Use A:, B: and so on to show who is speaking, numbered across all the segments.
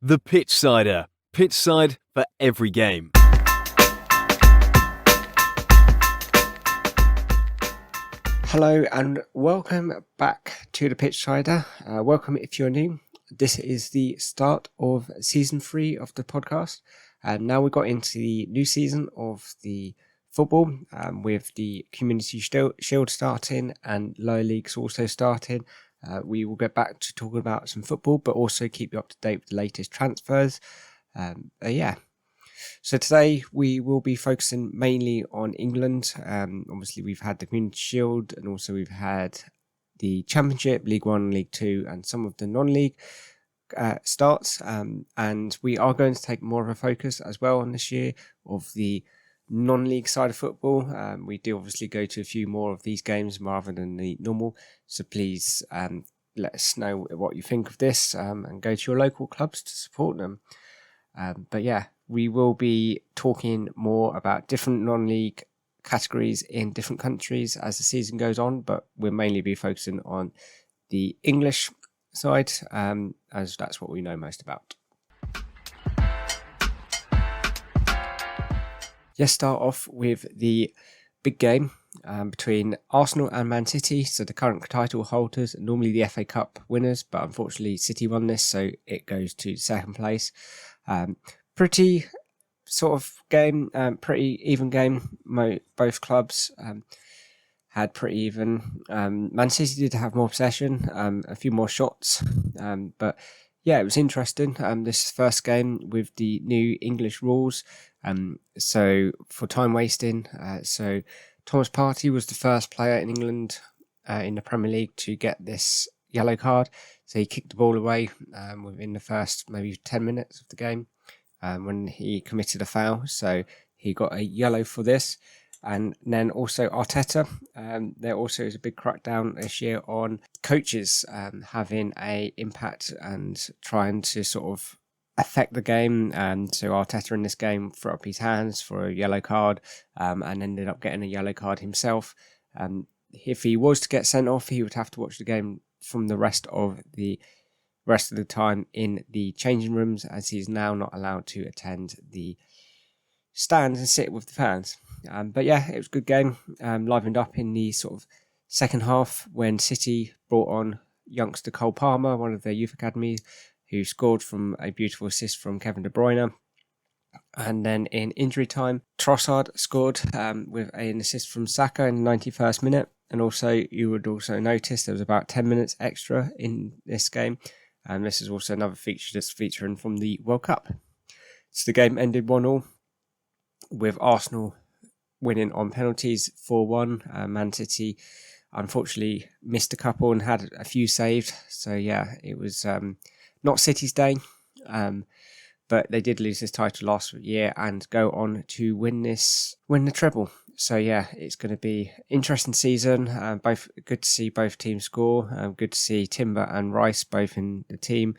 A: The Pitchsider. Pitchside for every game.
B: Hello and welcome back to the Pitchsider. Welcome if you're new. This is the start of season 3 of the podcast. And now we got into the new season of the football with the Community Shield starting and lower leagues also starting. We will get back to talking about some football, but also keep you up to date with the latest transfers. So today we will be focusing mainly on England. Obviously we've had the Community Shield and also we've had the Championship, League 1, League 2 and some of the non-league starts. And we are going to take more of a focus as well on this year of the non-league side of football. We do obviously go to a few more of these games rather than the normal. So please let us know what you think of this and go to your local clubs to support them. But yeah, we will be talking more about different non-league categories in different countries as the season goes on, but we'll mainly be focusing on the English side as that's what we know most about. Let's start off with the big game between Arsenal and Man City, so the current title holders, normally the FA Cup winners, but unfortunately City won this, so it goes to second place. Pretty sort of game, pretty even game. Both clubs had pretty even. Man City did have more possession, a few more shots, but yeah, it was interesting. This first game with the new English rules. So for time wasting, so Thomas Partey was the first player in England in the Premier League to get this yellow card. So he kicked the ball away within the first maybe 10 minutes of the game when he committed a foul. So he got a yellow for this. And then also Arteta, there also is a big crackdown this year on coaches having a impact and trying to sort of affect the game. So Arteta in this game threw up his hands for a yellow card and ended up getting a yellow card himself. If he was to get sent off, he would have to watch the game from the rest of the time in the changing rooms, as he's now not allowed to attend the stands and sit with the fans. But yeah, it was a good game, livened up in the sort of second half when City brought on youngster Cole Palmer, one of their youth academies, who scored from a beautiful assist from Kevin De Bruyne. And then in injury time, Trossard scored with an assist from Saka in the 91st minute. And also, you would also notice there was about 10 minutes extra in this game. And this is also another feature that's featuring from the World Cup. So the game ended 1-1 with Arsenal winning on penalties 4-1. Man City unfortunately missed a couple and had a few saved. So yeah, it was not City's day. But they did lose this title last year and go on to win the treble. So yeah, it's going to be an interesting season. Both good to see both teams score. Good to see Timber and Rice both in the team,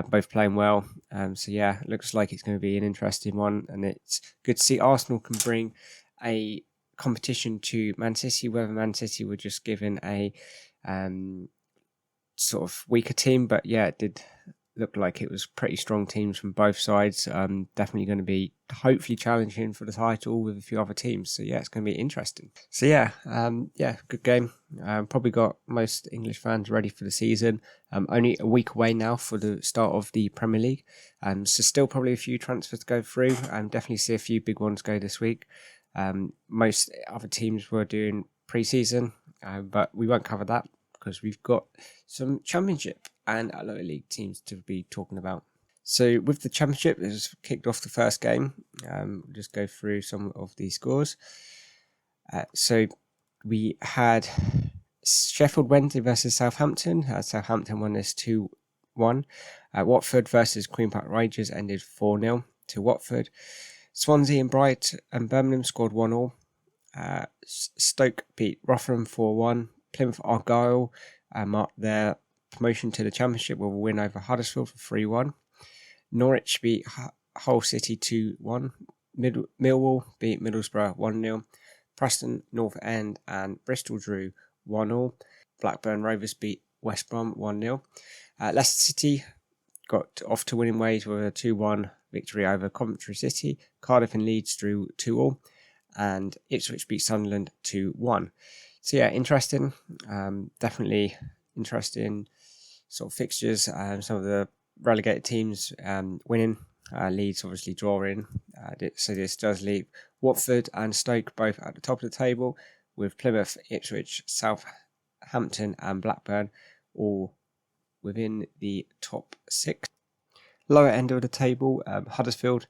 B: both playing well. So yeah, it looks like it's going to be an interesting one, and it's good to see Arsenal can bring a competition to Man City. Whether Man City were just given a sort of weaker team, but yeah, it did looked like it was pretty strong teams from both sides. Definitely going to be hopefully challenging for the title with a few other teams. So yeah, it's going to be interesting. So yeah, good game. Probably got most English fans ready for the season. Only a week away now for the start of the Premier League. So still probably a few transfers to go through. Definitely see a few big ones go this week. Most other teams were doing pre-season, but we won't cover that because we've got some Championship and our lower league teams to be talking about. So with the Championship, it was kicked off the first game. We'll just go through some of the scores. So we had Sheffield Wednesday versus Southampton. Southampton won this 2-1. Watford versus Queen Park Rangers ended 4-0 to Watford. Swansea and Brighton and Birmingham scored 1-1. Stoke beat Rotherham 4-1. Plymouth Argyle marked their promotion to the Championship with a win over Huddersfield for 3-1. Norwich beat Hull City 2-1. Millwall beat Middlesbrough 1-0. Preston North End and Bristol drew 1-1. Blackburn Rovers beat West Brom 1-0. Leicester City got off to winning ways with a 2-1 victory over Coventry City. Cardiff and Leeds drew 2-2, and Ipswich beat Sunderland 2-1. So yeah, interesting. Definitely interesting sort of fixtures. Some of the relegated teams winning. Leeds obviously drawing. So this does leave Watford and Stoke both at the top of the table, with Plymouth, Ipswich, Southampton and Blackburn all within the top 6. Lower end of the table, Huddersfield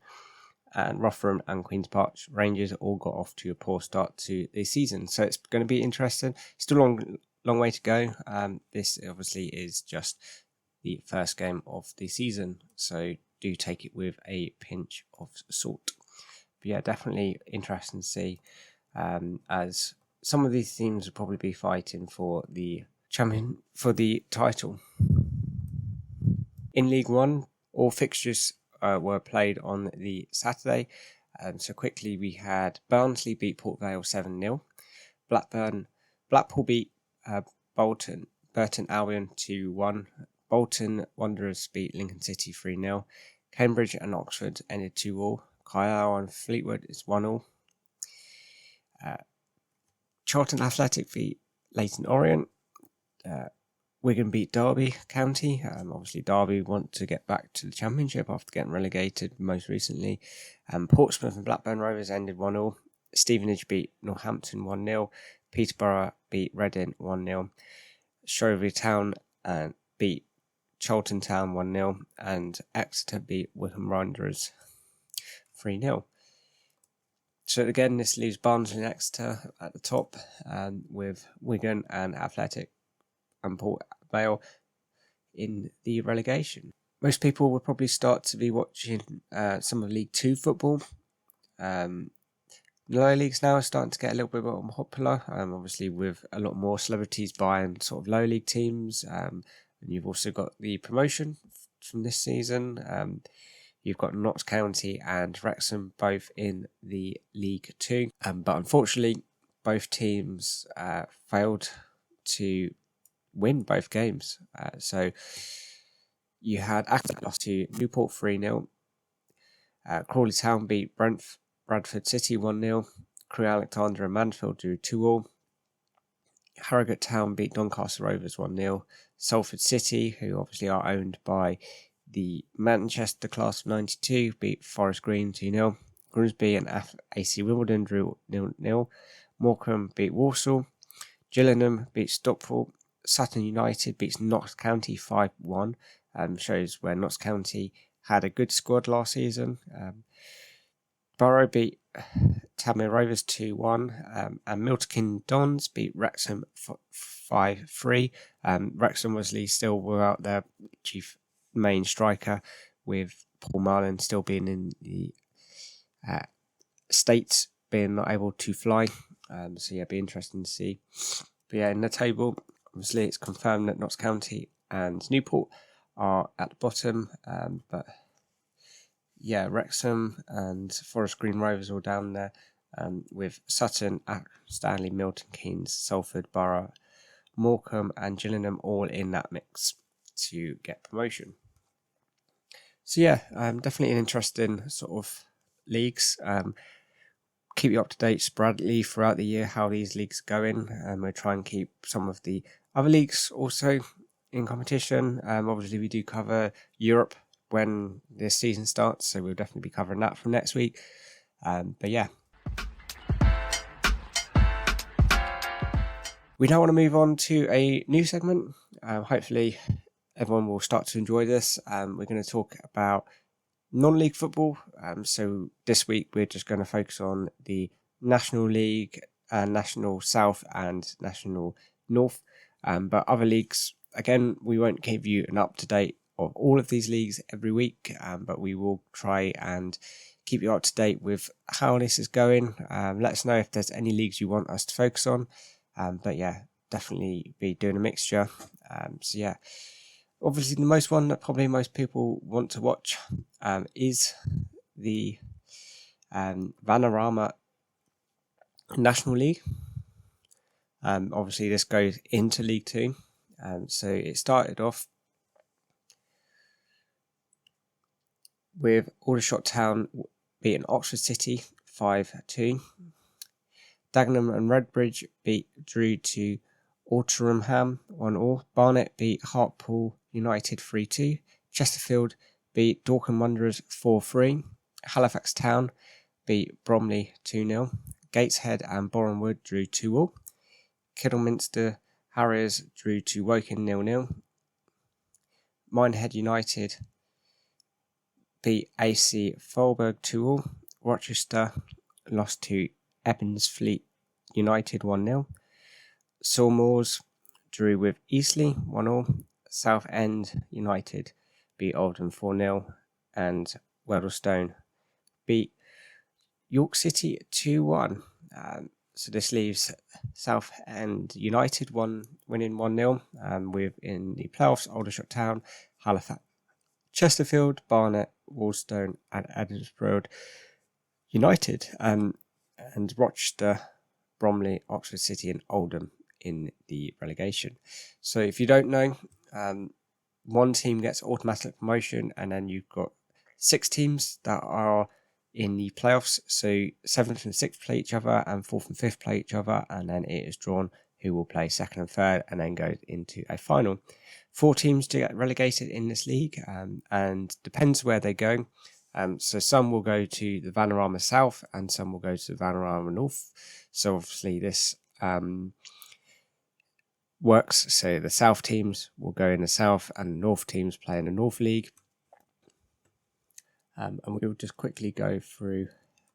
B: and Rotherham and Queen's Park Rangers all got off to a poor start to the season. So it's going to be interesting. Still a long way to go. This obviously is just the first game of the season, so do take it with a pinch of salt. But yeah, definitely interesting to see, as some of these teams will probably be fighting for the title. In League One, all fixtures were played on the Saturday. So quickly, we had Barnsley beat Port Vale 7-0. Blackpool beat Burton Albion 2-1. Bolton Wanderers beat Lincoln City 3-0. Cambridge and Oxford ended 2-2. Carlisle and Fleetwood is 1-1. Charlton Athletic beat Leyton Orient. Wigan beat Derby County. Obviously, Derby want to get back to the Championship after getting relegated most recently. Portsmouth and Blackburn Rovers ended 1-0. Stevenage beat Northampton 1-0. Peterborough beat Reading 1-0. Shrewsbury Town beat Charlton Town 1-0. And Exeter beat Wycombe Wanderers 3-0. So again, this leaves Barnsley and Exeter at the top, with Wigan and Athletic and Port Vale in the relegation. Most people would probably start to be watching some of League 2 football. The lower leagues now are starting to get a little bit more popular, obviously with a lot more celebrities buying sort of low league teams, and you've also got the promotion from this season. You've got Notts County and Wrexham both in the League 2, but unfortunately both teams failed to win both games. So you had Acton lost to Newport 3-0. Crawley Town beat Bradford City 1-0. Crewe Alexandra and Mansfield drew 2-2. Harrogate Town beat Doncaster Rovers 1-0. Salford City, who obviously are owned by the Manchester class of 92, beat Forest Green 2-0. Grimsby and AC Wimbledon drew 0-0. Morecambe beat Walsall. Gillingham beat Stockport. Sutton United beats Notts County 5-1. Shows where Notts County had a good squad last season. Borough beat Tamil Rovers 2-1. And Milton Keynes Dons beat Wrexham 5-3. Wrexham obviously still without their chief main striker, with Paul Marlin still being in the States, being not able to fly. So yeah, be interesting to see. But yeah, in the table, obviously it's confirmed that Notts County and Newport are at the bottom. But yeah, Wrexham and Forest Green Rovers all down there, with Sutton, Stanley, Milton Keynes, Salford, Borough, Morecambe and Gillingham all in that mix to get promotion. So yeah, definitely an interesting sort of leagues. Keep you up to date sporadically throughout the year how these leagues are going. We'll try and keep some of the other leagues also in competition. Obviously, we do cover Europe when this season starts, so we'll definitely be covering that from next week. But yeah. We now want to move on to a new segment. Hopefully, everyone will start to enjoy this. We're going to talk about non-league football. So this week we're just going to focus on the National League, National South and National North. But other leagues, again, we won't give you an up-to-date of all of these leagues every week, but we will try and keep you up to date with how this is going. Let us know if there's any leagues you want us to focus on. But yeah, definitely be doing a mixture. So yeah. Obviously, the most one that probably most people want to watch is the Vanarama National League. Obviously, this goes into League 2. So it started off with Aldershot Town beating Oxford City 5-2. Dagenham and Redbridge drew to Altrincham 1-1. Barnet beat Hartlepool United 3-2. Chesterfield beat Dorking Wanderers 4-3. Halifax Town beat Bromley 2-0. Gateshead and Bournemouth drew 2-2. Kidderminster Harriers drew to Woking 0-0. Minehead United beat AC Freiburg 2-0. Rochester lost to Ebbsfleet United 1-0. Sawmoors drew with Eastleigh 1-0. Southend United beat Oldham 4-0. And Weatherstone beat York City 2-1. So this leaves Southend United winning 1-0. With in the playoffs Aldershot Town, Halifax, Chesterfield, Barnet, Walsall and Edinburgh United, and Rochester, Bromley, Oxford City and Oldham in the relegation. So if you don't know, one team gets automatic promotion, and then you've got 6 teams that are in the playoffs. So 7th and 6th play each other, and 4th and 5th play each other, and then it is drawn who will play 2nd and 3rd, and then go into a final. 4 teams to get relegated in this league, and depends where they go. So some will go to the Vanarama South, and some will go to the Vanarama North. So obviously this works. So the South teams will go in the South, and the North teams play in the North League. And we'll just quickly go through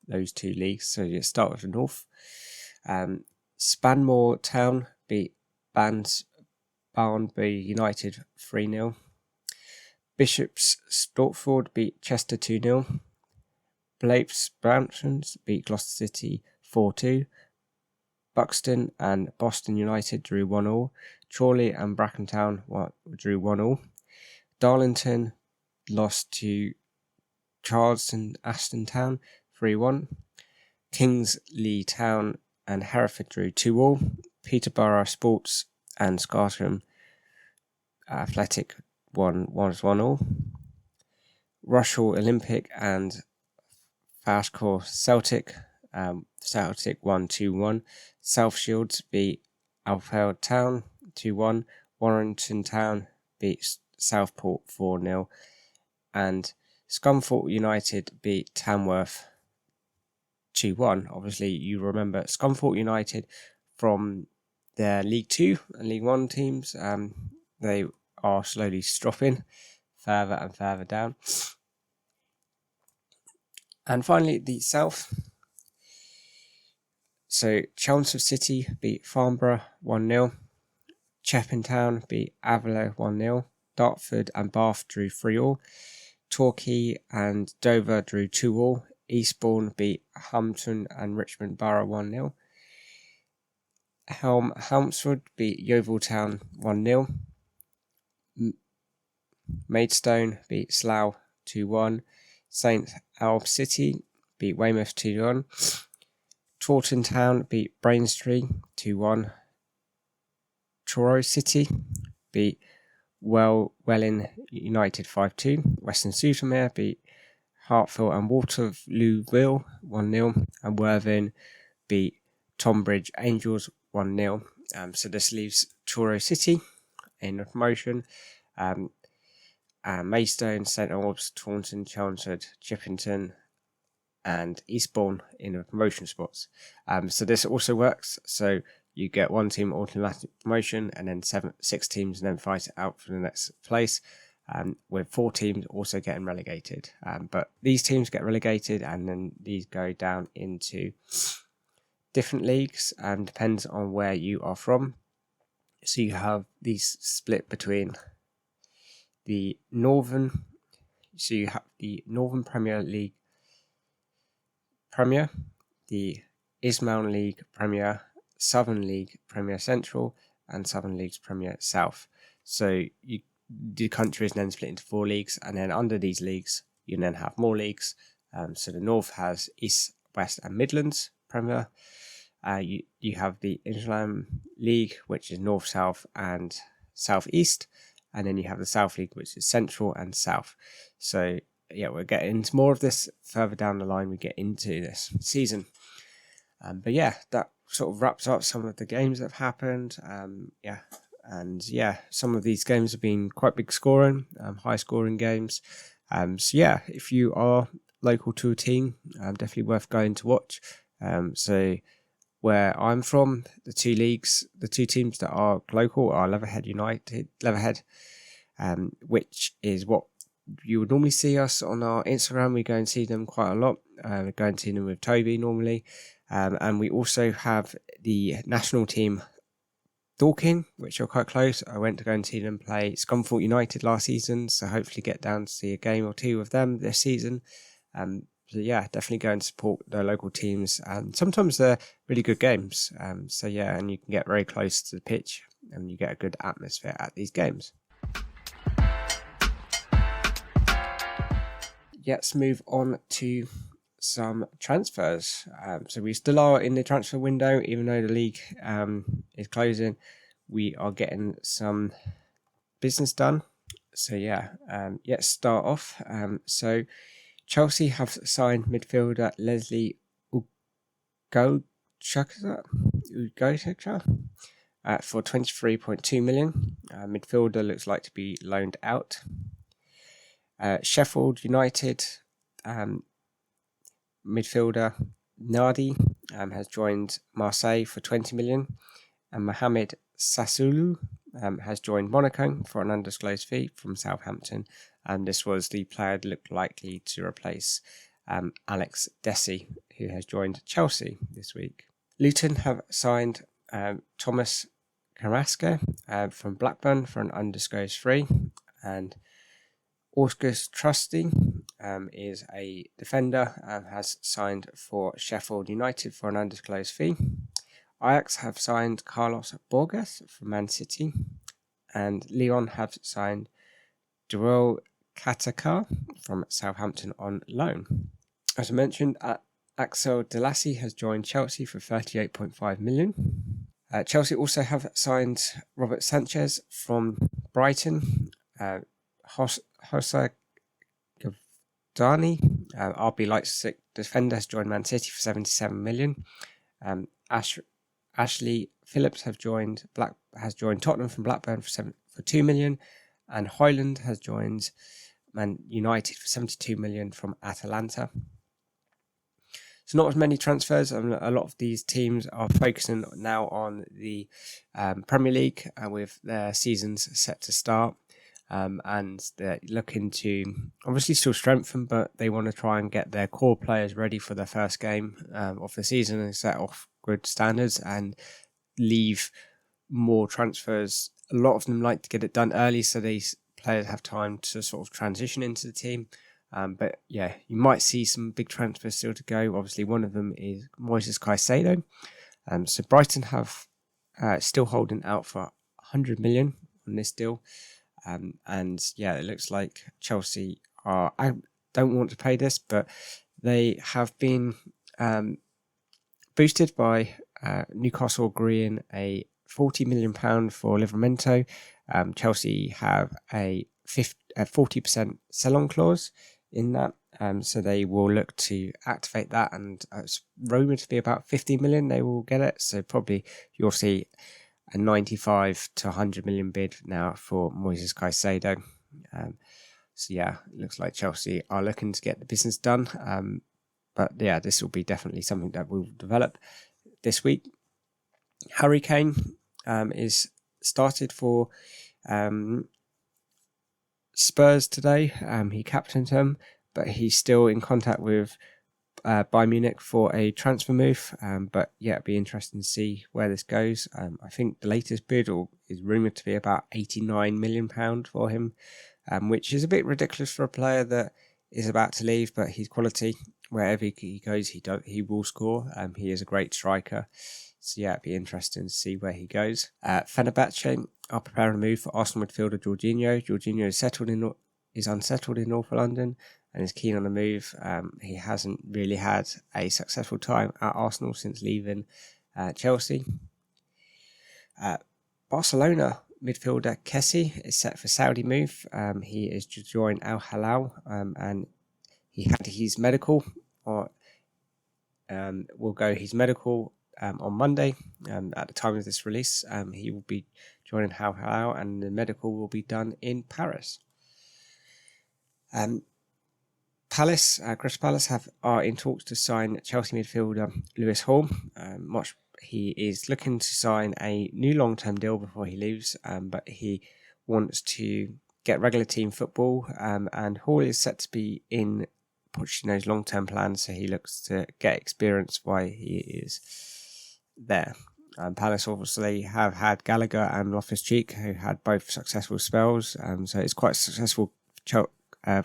B: those 2 leagues. So you start with the North. Spanmore Town beat Barnby United 3-0. Bishops Stortford beat Chester 2-0. Blapes Bramptons beat Gloucester City 4-2. Buxton and Boston United drew 1-1. Chorley and Brackentown drew 1-1. Darlington lost to Charleston Aston Town 3-1. Kingsley Town and Hereford drew 2-2. Peterborough Sports and Scartham Athletic won 1-0. Rushall Olympic and Fastcore Celtic won 2-1. South Shields beat Alfeld Town 2-1. Warrington Town beat Southport 4-0. And Scunthorpe United beat Tamworth 2-1. Obviously, you remember Scunthorpe United from their League 2 and League 1 teams. They are slowly dropping further and further down. And finally, the South. So Chelmsford City beat Farnborough 1-0. Chepstow Town beat Avila 1-0. Dartford and Bath drew 3-3. Torquay and Dover drew 2-2. Eastbourne beat Hampton and Richmond Borough 1-0. Helmsford beat Yeovil Town 1-0. Maidstone beat Slough 2-1. St Alb City beat Weymouth 2-1. Taunton Town beat Braintree 2-1. Truro City beat Welling United 5-2. Weston-super-Mare beat Hartfield and Waterlooville 1-0. And Worthing beat Tonbridge Angels 1-0. So this leaves Truro City in the promotion. Maidstone, St Albans, Taunton, Chelmsford, Chippington and Eastbourne in the promotion spots. So this also works. So you get 1 team automatic promotion, and then 6 teams and then fight it out for the next place, with 4 teams also getting relegated. But these teams get relegated, and then these go down into different leagues, and depends on where you are from. So you have these split between the Northern. So you have the Northern Premier League Premier, the Ismail League Premier, Southern League Premier Central, and Southern Leagues Premier South. So the country is then split into 4 leagues, and then under these leagues you then have more leagues. So the North has East, West and Midlands Premier. You have the Inland League, which is North, South and South East, and then you have the South League, which is Central and South. So we'll get into more of this further down the line we get into this season. But yeah, that sort of wraps up some of the games that have happened. Some of these games have been quite big scoring, high scoring games. So yeah, if you are local to a team, definitely worth going to watch. So where I'm from, the two teams that are local are Leatherhead, which is what you would normally see us on our Instagram. We go and see them quite a lot. We go and see them with Toby normally. And we also have the national team, Dorking, which are quite close. I went to go and see them play Scunthorpe United last season, so hopefully get down to see a game or two of them this season. So yeah, definitely go and support the local teams, and sometimes they're really good games. And you can get very close to the pitch, and you get a good atmosphere at these games. Let's move on to some transfers. So we still are in the transfer window, even though the league is closing. We are getting some business done. So let's start off. So Chelsea have signed midfielder Leslie Ugochukwu for 23.2 million. Midfielder looks like to be loaned out. Sheffield United midfielder Nadi has joined Marseille for 20 million, and Mohamed Sassoulou has joined Monaco for an undisclosed fee from Southampton, and this was the player that looked likely to replace Alex Dessy, who has joined Chelsea this week. Luton have signed Thomas Carrasco from Blackburn for an undisclosed fee, and August Trusty is a defender and has signed for Sheffield United for an undisclosed fee. Ajax have signed Carlos Borges from Man City, and Lyon have signed Joel Katakar from Southampton on loan. As I mentioned, Axel Delassie has joined Chelsea for 38.5 million. Chelsea also have signed Robert Sanchez from Brighton, Jose Gavdani, RB Leipzig defender, has joined Man City for 77 million. Ashley Phillips has joined Tottenham from Blackburn for 2 million, and Hoyland has joined Man United for 72 million from Atalanta. So not as many transfers, and a lot of these teams are focusing now on the Premier League with their seasons set to start. And they're looking to obviously still strengthen, but they want to try and get their core players ready for their first game of the season and set off good standards and leave more transfers. A lot of them like to get it done early so these players have time to sort of transition into the team. But yeah, you might see some big transfers still to go. Obviously, one of them is Moises Caicedo. So Brighton have still holding out for 100 million on this deal. It looks like Chelsea are, I don't want to pay this, but they have been boosted by Newcastle agreeing a £40 million for Livramento. Chelsea have a 40% sell-on clause in that, so they will look to activate that, and it's rumoured to be about 50 million they will get it, so probably you'll see a 95 to 100 million bid now for Moises Caicedo. It looks like Chelsea are looking to get the business done. This will be definitely something that will develop this week. Harry Kane is started for Spurs today. He captained them, but he's still in contact with Bayern Munich for a transfer move. It'd be interesting to see where this goes. I think the latest bid is rumoured to be about £89 million for him, which is a bit ridiculous for a player that is about to leave, but he's quality. Wherever he goes, he will score. He is a great striker. So it'd be interesting to see where he goes. Fenerbahce are preparing a move for Arsenal midfielder Jorginho. Jorginho is unsettled in North London and is keen on the move. He hasn't really had a successful time at Arsenal since leaving Chelsea. Barcelona midfielder Kessie is set for Saudi move. He is to join Al Hilal, and he had his medical, or will go his medical on Monday. At the time of this release, he will be joining Hal Halal, and the medical will be done in Paris. Crystal Palace are in talks to sign Chelsea midfielder Lewis Hall. He is looking to sign a new long-term deal before he leaves, but he wants to get regular team football, and Hall is set to be in Pochettino's long-term plan, so he looks to get experience while he is there. Palace obviously have had Gallagher and Loftus-Cheek, who had both successful spells, so it's quite successful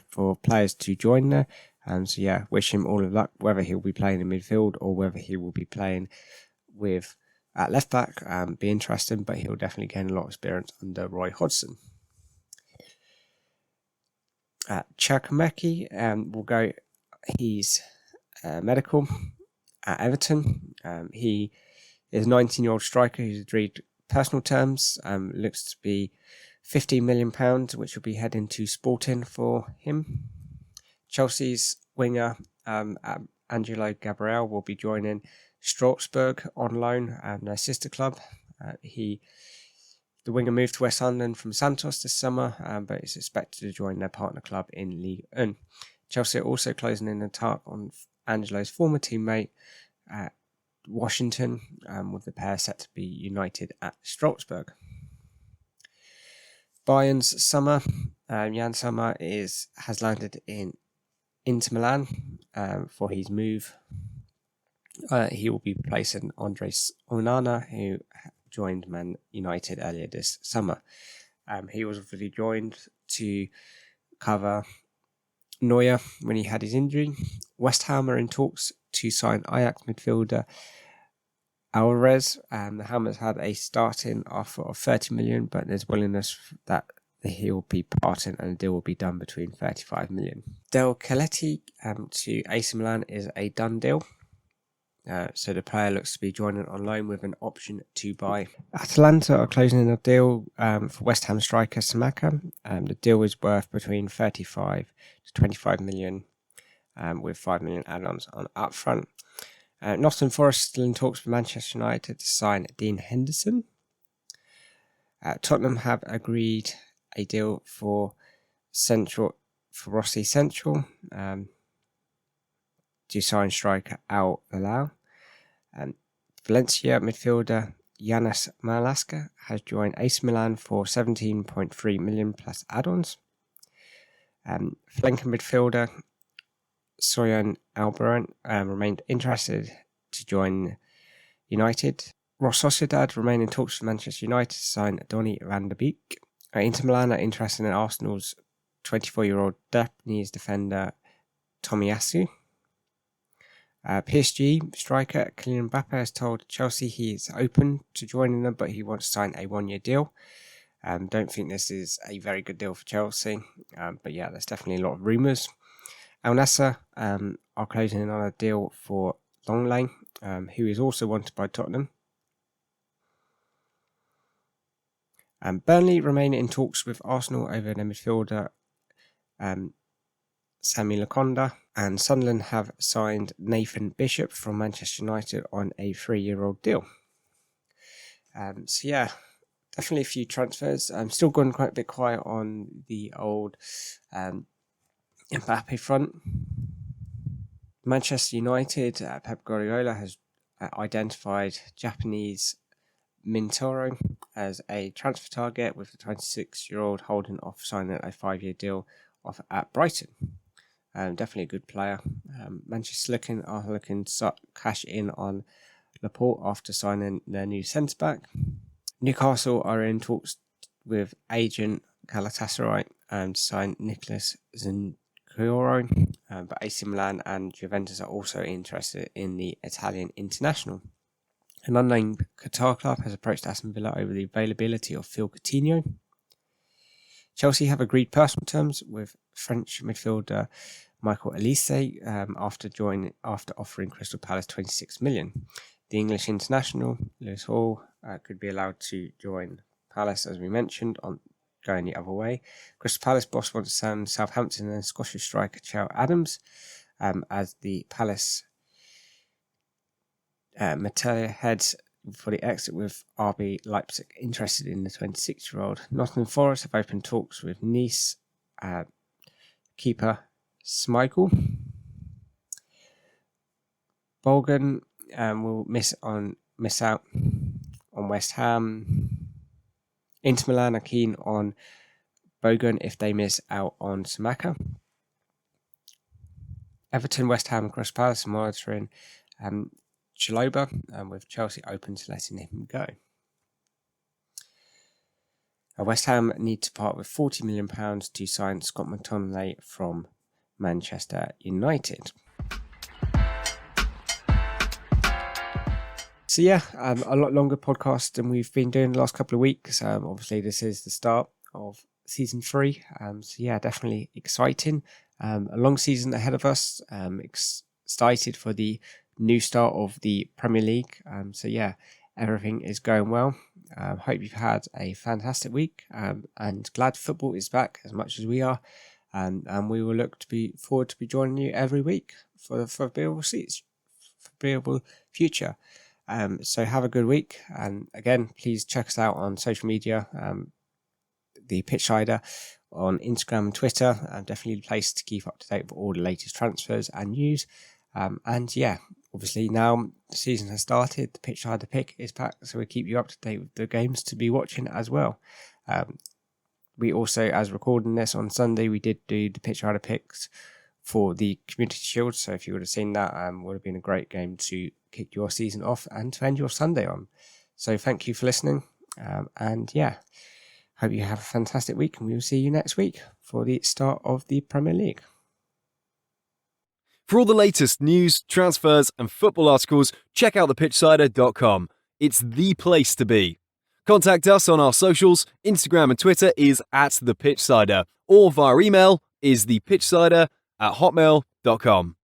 B: for players to join there. So yeah, wish him all of luck, whether he'll be playing in midfield or whether he will be playing at left back. Be interesting, but he'll definitely gain a lot of experience under Roy Hodgson. Chakameki will go his medical at Everton. He is a 19-year-old striker who's agreed personal terms. Looks to be £15 million, which will be heading to Sporting for him. Chelsea's winger Angelo Gabriel will be joining Strasbourg on loan, their sister club. The winger moved to West London from Santos this summer, but is expected to join their partner club in Ligue 1. Chelsea are also closing in the attack on Angelo's former teammate at Washington, with the pair set to be united at Strasbourg. Bayern's Sommer, Jan Sommer has landed in Inter Milan for his move. He will be replacing Andres Onana, who joined Man United earlier this summer. He was obviously joined to cover Neuer when he had his injury. West Ham are in talks to sign Ajax midfielder Alvarez. The Hammers had a starting offer of 30 million, but there's willingness that he will be parting and the deal will be done between 35 million. Del Caletti to AC Milan is a done deal. So the player looks to be joining on loan with an option to buy. Atalanta are closing in a deal for West Ham striker Samaka. The deal is worth between 35 to 25 million, with 5 million add-ons on upfront. Nottingham Forest still in talks with Manchester United to sign Dean Henderson. Tottenham have agreed a deal for Rossi Central to sign striker Al Hilal. Valencia midfielder Yanis Malaska has joined AC Milan for 17.3 million plus add-ons. Flanking midfielder Soyan Albaran remained interested to join United. Ross Sociedad remain in talks with Manchester United to sign Donny van der Beek. Inter Milan are interested in Arsenal's 24-year-old Japanese defender Tomiyasu. PSG striker Kylian Mbappe has told Chelsea he is open to joining them, but he wants to sign a 1-year deal. Don't think this is a very good deal for Chelsea, but yeah, there's definitely a lot of rumours. Al Nassr are closing in on a deal for Longley, who is also wanted by Tottenham. Burnley remain in talks with Arsenal over their midfielder Sami Lakonda, and Sunderland have signed Nathan Bishop from Manchester United on a 3-year-old deal. So yeah, definitely a few transfers. I'm still going quite a bit quiet on the old Mbappe front. Manchester United, Pep Guardiola has identified Japanese Mintoro as a transfer target, with the 26-year-old holding off signing a 5-year deal at Brighton. Definitely a good player. Manchester are looking to cash in on Laporte after signing their new centre-back. Newcastle are in talks with agent Galatasaray to sign Nicolas Zaniolo, but AC Milan and Juventus are also interested in the Italian international. An unnamed Qatar club has approached Aston Villa over the availability of Phil Coutinho. Chelsea have agreed personal terms with French midfielder Michael Olise after offering Crystal Palace 26 million. The English international Lewis Hall could be allowed to join Palace, as we mentioned, going the other way. Crystal Palace boss wants to send Southampton and Scottish striker Chell Adams as the Palace Matteo heads for the exit, with RB Leipzig interested in the 26-year-old. Nottingham Forest have opened talks with Nice keeper Schmeichel. Bolgan will miss out on West Ham. Inter Milan are keen on Bogan if they miss out on Samaka. Everton, West Ham and Crystal Palace are monitoring Chalobah, with Chelsea open to letting him go. West Ham need to part with £40 million to sign Scott McTominay from Manchester United. So yeah, a lot longer podcast than we've been doing the last couple of weeks. Obviously, this is the start of season 3. So yeah, definitely exciting. A long season ahead of us. Excited for the new start of the Premier League. So yeah, everything is going well. Hope you've had a fantastic week, and glad football is back as much as we are. And we will look forward to be joining you every week for the foreseeable future. So have a good week, and again, please check us out on social media, the Pitchsider on Instagram and Twitter. Definitely the place to keep up to date with all the latest transfers and news. And yeah, obviously now the season has started, the Pitchsider pick is back, so we'll keep you up to date with the games to be watching as well. We also, as recording this on Sunday, we did do the Pitchsider picks for the Community Shield, so if you would have seen that, would have been a great game to kick your season off and to end your Sunday on. So thank you for listening, and yeah, hope you have a fantastic week, and we will see you next week for the start of the Premier League.
A: For all the latest news, transfers and football articles, check out thepitchsider.com. It's the place to be. Contact us on our socials. Instagram and Twitter is @thepitchsider, or via email is thepitchsider@hotmail.com.